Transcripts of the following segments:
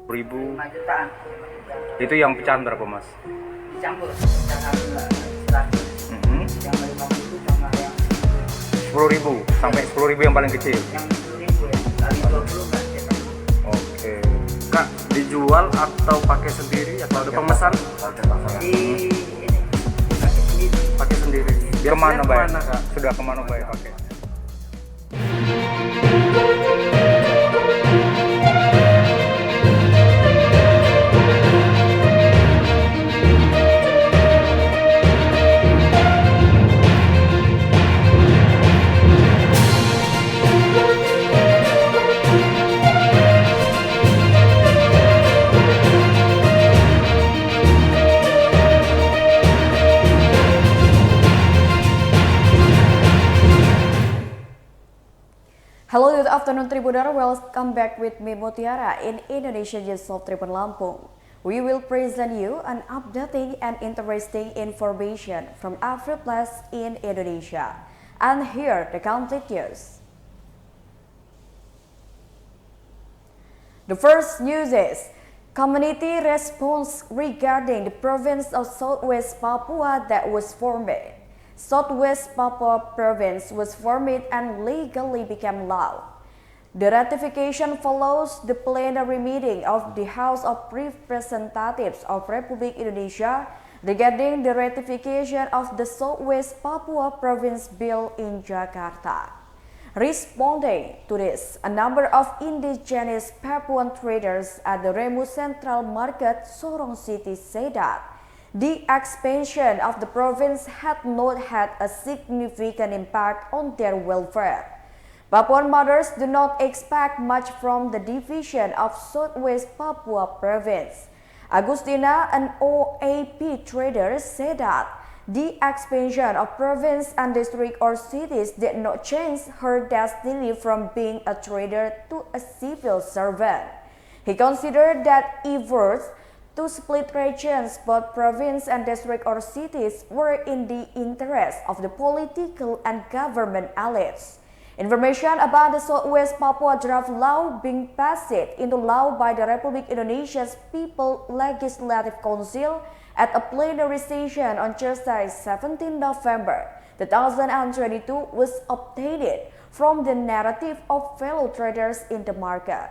ribu 5 jutaan. itu yang pecahan berapa mas? Dicampur pecahan 100. Yang 50 sama yang 10.000 sampai 10.000 yang paling kecil. yang 10.000 ya. Kali 20 kan cetak. Oke. Kak, dijual atau pakai sendiri atau ada pemesan? Di ini pakai sendiri. Pakai sendiri. Kemana Biasanya bayar? kemana, Kak? Sudah kemana bayar pakai? Hello, good afternoon Tribuner. Welcome back with me Mutiara in Indonesia News of Tribun Lampung. We will present you an updating and interesting information from every place in Indonesia. And here the complete news. The first news is community response regarding the province of Southwest Papua that was formed. Southwest Papua Province was formed and legally became law. The ratification follows the plenary meeting of the House of Representatives of Republik Indonesia regarding the ratification of the Southwest Papua Province Bill in Jakarta. Responding to this, a number of indigenous Papuan traders at the Remu Central Market, Sorong City said that the expansion of the province had not had a significant impact on their welfare. Papuan mothers do not expect much from the division of Southwest Papua Province. Agustina, an OAP trader, said that the expansion of province and district or cities did not change her destiny from being a trader to a civil servant. He considered that efforts to split regions, both province and district or cities, were in the interest of the political and government elites. Information about the Southwest Papua draft law being passed into law by the Republic Indonesia's People Legislative Council at a plenary session on Tuesday, 17 November 2022 was obtained from the narrative of fellow traders in the market.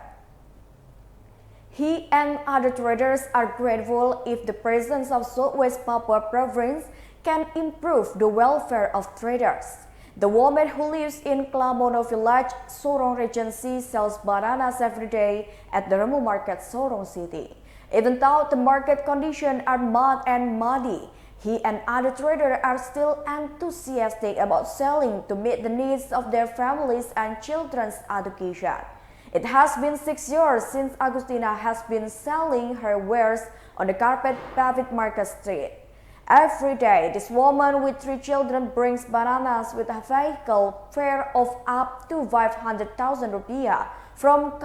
He and other traders are grateful if the presence of Southwest Papua Province can improve the welfare of traders. The woman who lives in Klamono Village, Sorong Regency, sells bananas every day at the Remu Market, Sorong City. Even though the market conditions are mud and muddy, he and other traders are still enthusiastic about selling to meet the needs of their families and children's education. It has been 6 years since Agustina has been selling her wares on the carpet-paved Market Street. Every day, this woman with 3 children brings bananas with a vehicle fare of up to 500,000 rupiah from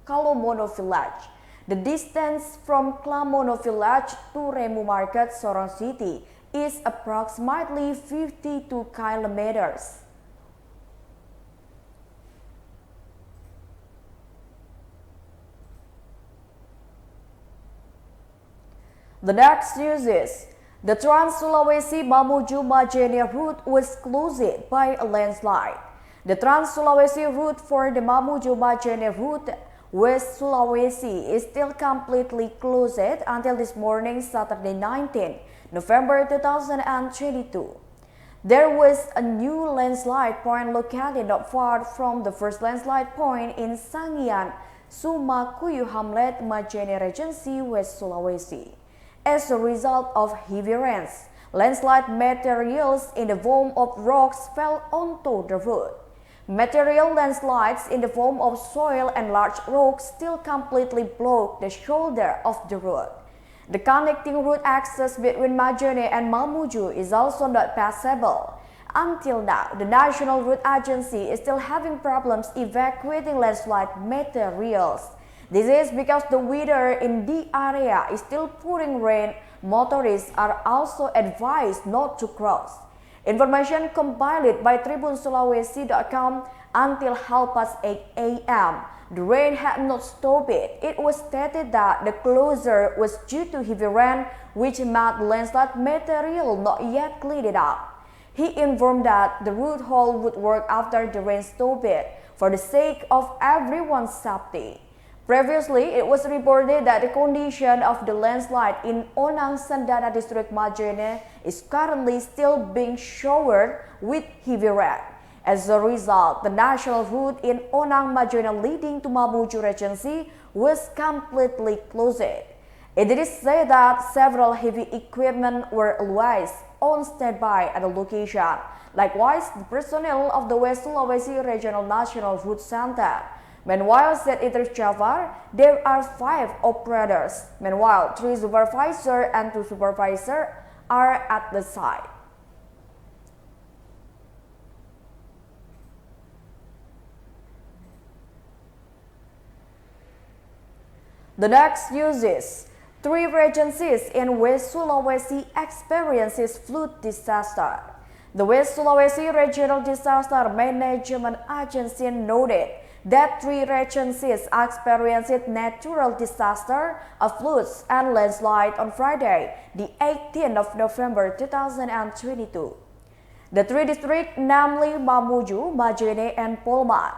Kalomono Village. The distance from Klamono Village to Remu Market, Sorong City is approximately 52 kilometers. The next news is the Trans-Sulawesi Mamuju Majene route was closed by a landslide. The Trans-Sulawesi route for the Mamuju Majene route West Sulawesi is still completely closed until this morning, Saturday 19 November 2022. There was a new landslide point located not far from the first landslide point in Sangian, Sumakuyu Hamlet, Majene Regency, West Sulawesi. As a result of heavy rains, landslide materials in the form of rocks fell onto the road. Material landslides in the form of soil and large rocks still completely block the shoulder of the road. The connecting road access between Majene and Mamuju is also not passable. Until now, the National Road Agency is still having problems evacuating landslide materials. This is because the weather in the area is still pouring rain. Motorists are also advised not to cross. Information compiled by tribunsulawesi.com until 8:30 a.m. The rain had not stopped. It was stated that the closure was due to heavy rain, which made landslide material not yet cleaned up. He informed that the road hall would work after the rain stopped for the sake of everyone's safety. Previously, it was reported that the condition of the landslide in Onang Sendana District Majene is currently still being showered with heavy rain. As a result, the national route in Onang Majene leading to Mamuju Regency was completely closed. It is said that several heavy equipment were always on standby at the location. Likewise, the personnel of the West Sulawesi Regional National Route Center. Meanwhile, said Idris Jafar, there are 5 operators. Meanwhile, 3 supervisors and 2 supervisors are at the site. The next news is 3 regencies in West Sulawesi experiences flood disaster. The West Sulawesi Regional Disaster Management Agency noted that 3 regencies experienced natural disaster of floods and landslide on Friday, the 18th of November 2022. The 3 districts, namely Mamuju, Majene, and Polman,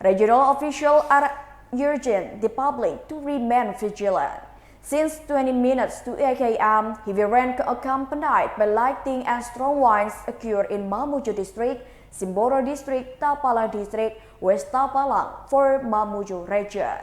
regional officials are urging the public to remain vigilant. Since 20 minutes to 8 a.m., heavy rain accompanied by lightning and strong winds occurred in Mamuju District, Simboro District, Tapalang District, West Tapalang for Mamuju region.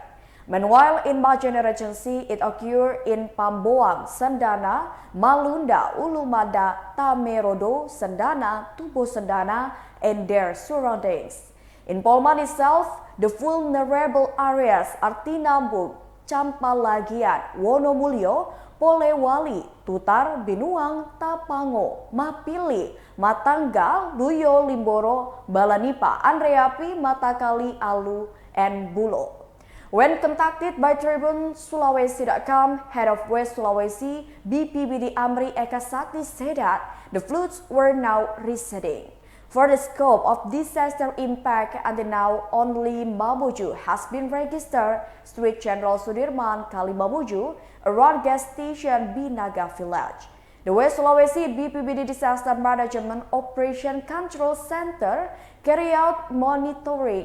Meanwhile, in Majene Regency, it occurred in Pamboang, Sendana, Malunda, Ulumada, Tamerodo, Sendana, Tubo Sendana, and their surroundings. In Polman itself, the vulnerable areas are Tinambung, Campalagian, Wonomulyo, Polewali, Tutar, Binuang, Tapango, Mapili, Matangga, Luyo, Limboro, Balanipa, Andreapi, Matakali, Alu, and Bulo. When contacted by Tribun Sulawesi.com, head of West Sulawesi, BPBD Amri Eka Sakti said that the floods were now receding. For the scope of disaster impact, until now only Mamuju has been registered, Street General Sudirman, Kali Mamuju, around gas station Binaga Village. The West Sulawesi BPBD Disaster Management Operation Control Center carry out monitoring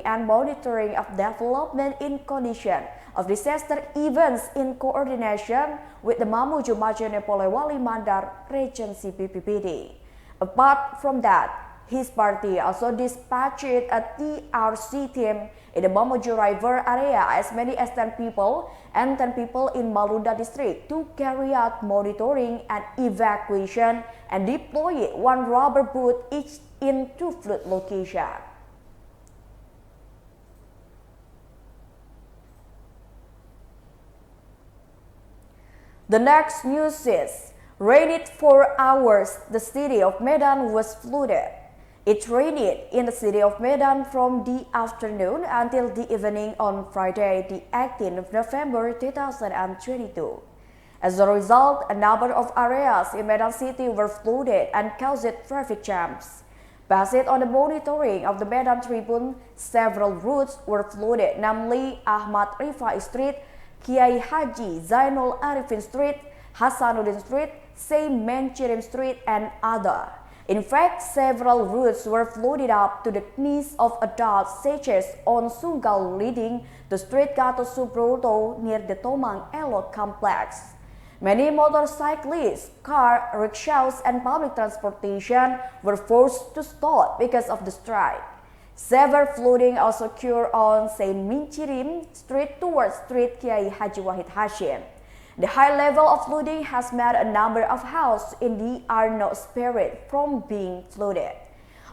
of development in condition of disaster events in coordination with the Mamuju Majene Polewali Mandar Regency BPBD. Apart from that, his party also dispatched a TRC team in the Mamuju River area as many as 10 people and 10 people in Malunda district to carry out monitoring and evacuation and deploy 1 rubber boot each in 2 flood locations. The next news is, rained 4 hours, the city of Medan was flooded. It rained in the city of Medan from the afternoon until the evening on Friday, the 18th of November 2022. As a result, a number of areas in Medan City were flooded and caused traffic jams. Based on the monitoring of the Medan Tribune, several routes were flooded, namely Ahmad Rifai Street, Kiai Haji Zainul Arifin Street, Hasanuddin Street, Saint Menchirim Street, and other. In fact, several routes were flooded up to the knees of adults, such as on Sunggal leading to Street Gatot Subroto near the Tomang Elok complex. Many motorcyclists, car, rickshaws, and public transportation were forced to stop because of the strike. Severe flooding also occurred on Saint Menchirim Street towards Street Kiai Haji Wahid Hashim. The high level of flooding has made a number of houses in the Arno Spirit from being flooded.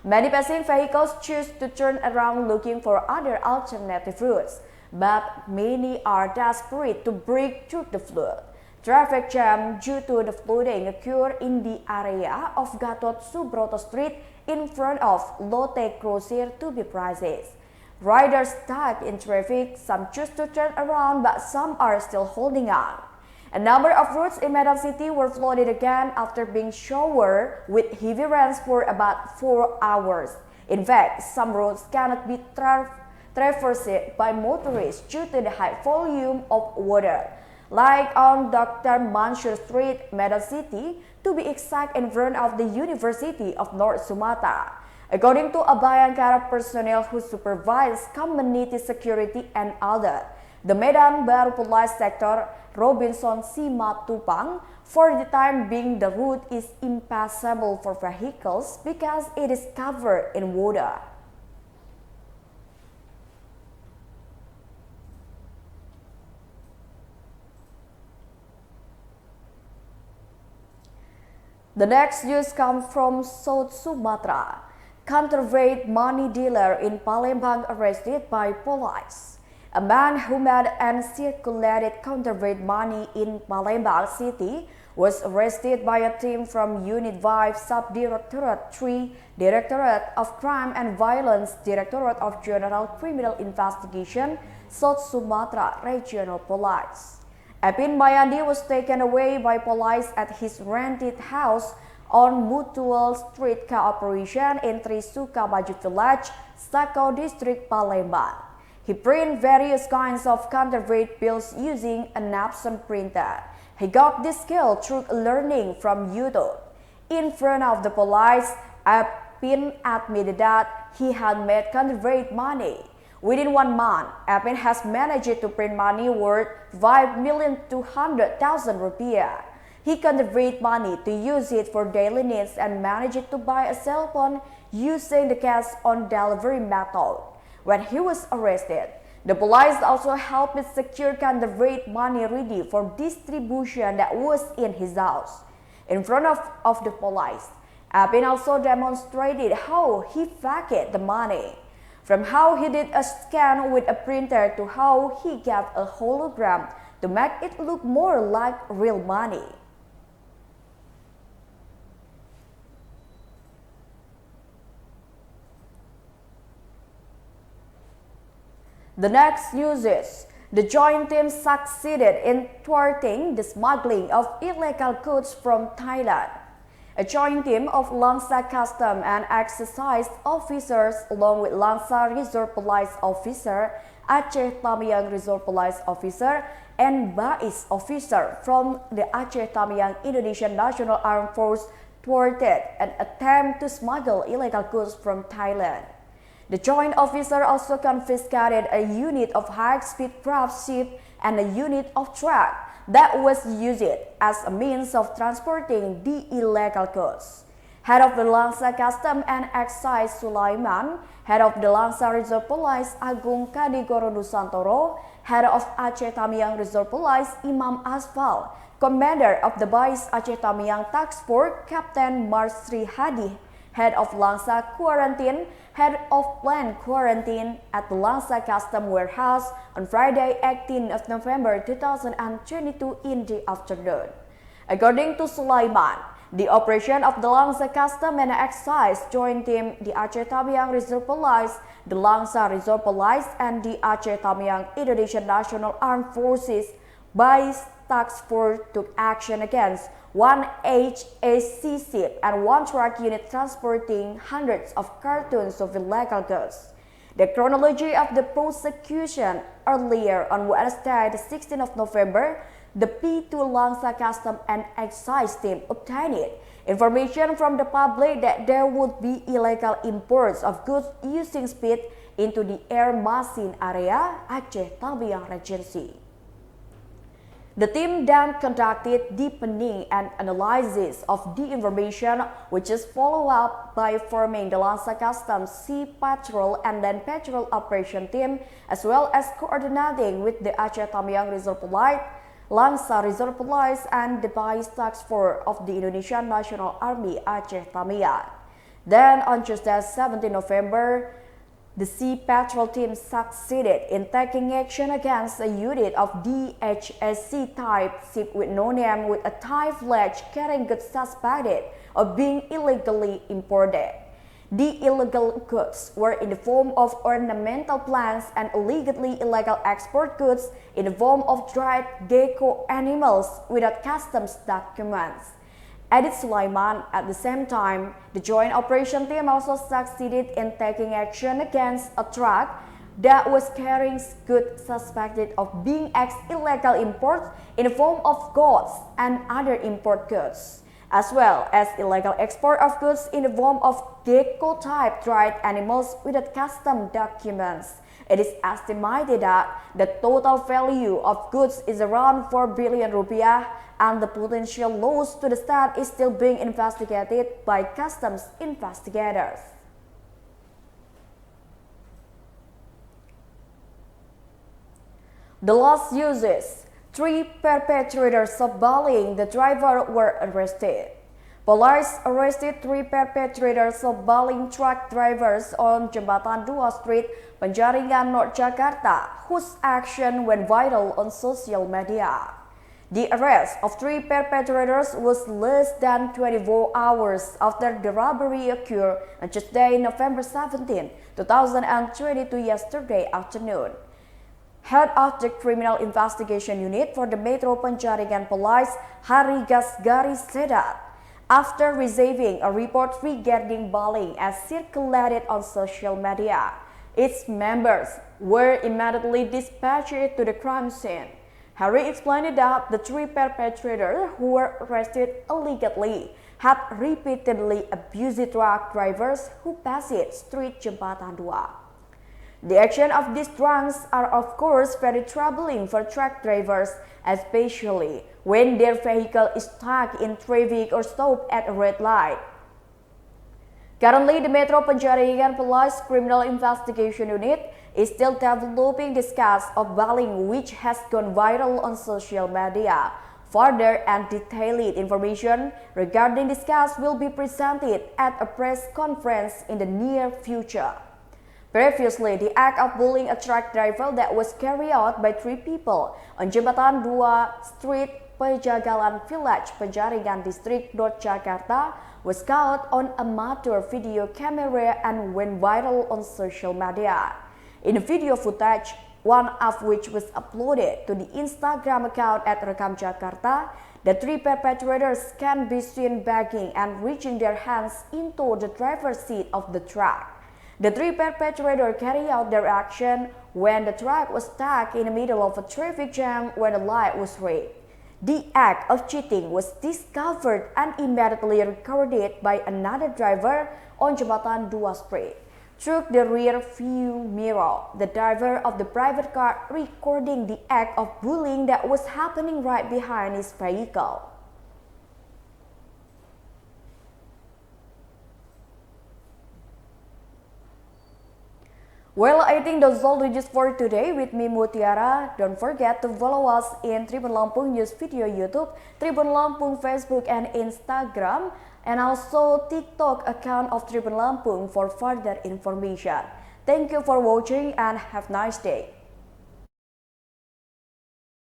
Many passing vehicles choose to turn around looking for other alternative routes, but many are desperate to break through the flood. Traffic jam due to the flooding occurred in the area of Gatot Subroto Street in front of Lotte Grosir to be precise. Riders stuck in traffic, some choose to turn around, but some are still holding on. A number of roads in Medan City were flooded again after being showered with heavy rains for about 4 hours. In fact, some roads cannot be traversed by motorists due to the high volume of water, like on Dr. Mansur Street, Medan City, to be exact, in front of the University of North Sumatra. According to a Bayangkara personnel who supervise community security and other, the Medan Baru Police sector Robinson Simatupang, for the time being the route is impassable for vehicles because it is covered in water. The next news comes from South Sumatra. Counterfeit money dealer in Palembang arrested by police. A man who made and circulated counterfeit money in Palembang City was arrested by a team from Unit 5 Subdirectorate 3, Directorate of Crime and Violence, Directorate of General Criminal Investigation, South Sumatra Regional Police. Epin Bayandi was taken away by police at his rented house on Mutual Street Cooperation in Trisuka Maju Village, Sakau District, Palembang. He printed various kinds of counterfeit bills using an Epson printer. He got this skill through learning from YouTube. In front of the police, Epin admitted that he had made counterfeit money. Within 1 month, Epin has managed to print money worth 5,200,000 rupiah. He counterfeit money to use it for daily needs and managed to buy a cell phone using the cash on delivery method. When he was arrested, the police also helped secure counterfeit money ready for distribution that was in his house. In front of the police, Epin also demonstrated how he faked the money. From how he did a scan with a printer to how he gave a hologram to make it look more like real money. The next news is, the joint team succeeded in thwarting the smuggling of illegal goods from Thailand. A joint team of Langsa Custom and Excise officers along with Langsa Resort Police Officer, Aceh Tamiang Resort Police Officer, and Bais Officer from the Aceh Tamiang Indonesian National Armed Force thwarted an attempt to smuggle illegal goods from Thailand. The joint officer also confiscated a unit of high-speed craft ship and a unit of truck that was used as a means of transporting the illegal goods. Head of the Langsa Custom and Excise Sulaiman, Head of the Langsa Resort Police Agung Kadigoro Nusantoro, Head of Aceh Tamiang Resort Police Imam Asfal, Commander of the Bais Aceh Tamiang Task Force Captain Marsri Hadi, Head of Langsa Quarantine, Head of Plant Quarantine at the Langsa Custom Warehouse on Friday, 18th of November 2022 in the afternoon. According to Sulaiman, the operation of the Langsa Custom and Excise Joint Team, the Aceh Tamiang Resort Police, the Langsa Resort Police, and the Aceh Tamiang Indonesian National Armed Forces Bais Task Force took action against one HAC ship and one truck unit transporting hundreds of cartons of illegal goods. The chronology of the prosecution: earlier on Wednesday, the 16th of November, the P2 Langsa Custom and Excise team obtained information from the public that there would be illegal imports of goods using speed into the Air Masin area, Aceh Tamiang Regency. The team then conducted deepening and analysis of the information, which is followed up by forming the Langsa Customs Sea Patrol and then Patrol Operation Team, as well as coordinating with the Aceh Tamiang Resort Police, Langsa Resort Police, and the Bais Task Force of the Indonesian National Army Aceh Tamiang. Then on Tuesday, 17 November, the Sea Patrol team succeeded in taking action against a unit of DHSC type ship with no name with a Thai flag carrying goods suspected of being illegally imported. The illegal goods were in the form of ornamental plants and illegally illegal export goods in the form of dried gecko animals without customs documents. added Sulaiman. At the same time, the joint operation team also succeeded in taking action against a truck that was carrying goods suspected of being illegal imports in the form of goats and other import goods, as well as illegal export of goods in the form of gecko-type dried animals without custom documents. It is estimated that the total value of goods is around 4 billion rupiah, and the potential loss to the state is still being investigated by customs investigators. The last uses. 3 perpetrators of bullying the driver were arrested. Police arrested 3 perpetrators of bullying truck drivers on Jembatan 2 Street, Penjaringan, North Jakarta, whose action went viral on social media. The arrest of 3 perpetrators was less than 24 hours after the robbery occurred on Tuesday, November 17, 2022 yesterday afternoon. Head of the Criminal Investigation Unit for the Metro Penjaringan Police, Hari Gasgari, said that after receiving a report regarding bullying as circulated on social media, its members were immediately dispatched to the crime scene. Hari explained that the 3 perpetrators who were arrested illegally had repeatedly abused truck drivers who passed street Jembatan 2. The action of these drunks are of course very troubling for truck drivers, especially when their vehicle is stuck in traffic or stopped at a red light. Currently, the Metro Penjaringan Police Criminal Investigation Unit is still developing this case of bullying which has gone viral on social media. Further and detailed information regarding this case will be presented at a press conference in the near future. Previously, the act of bullying a truck driver that was carried out by 3 people on Jembatan 2 Street, Pejagalan Village, Penjaringan District, North Jakarta was caught on amateur video camera and went viral on social media. In the video footage, one of which was uploaded to the Instagram account at Rekam Jakarta, the 3 perpetrators can be seen begging and reaching their hands into the driver's seat of the truck. The 3 perpetrators carried out their action when the truck was stuck in the middle of a traffic jam when the light was red. The act of cheating was discovered and immediately recorded by another driver on Jembatan 2 Street. Through the rear view mirror, the driver of the private car recording the act of bullying that was happening right behind his vehicle. Well, I think that's all the news for today with me, Mutiara. Don't forget to follow us in Tribun Lampung News Video YouTube, Tribun Lampung Facebook and Instagram, and also TikTok account of Tribun Lampung for further information. Thank you for watching and have a nice day.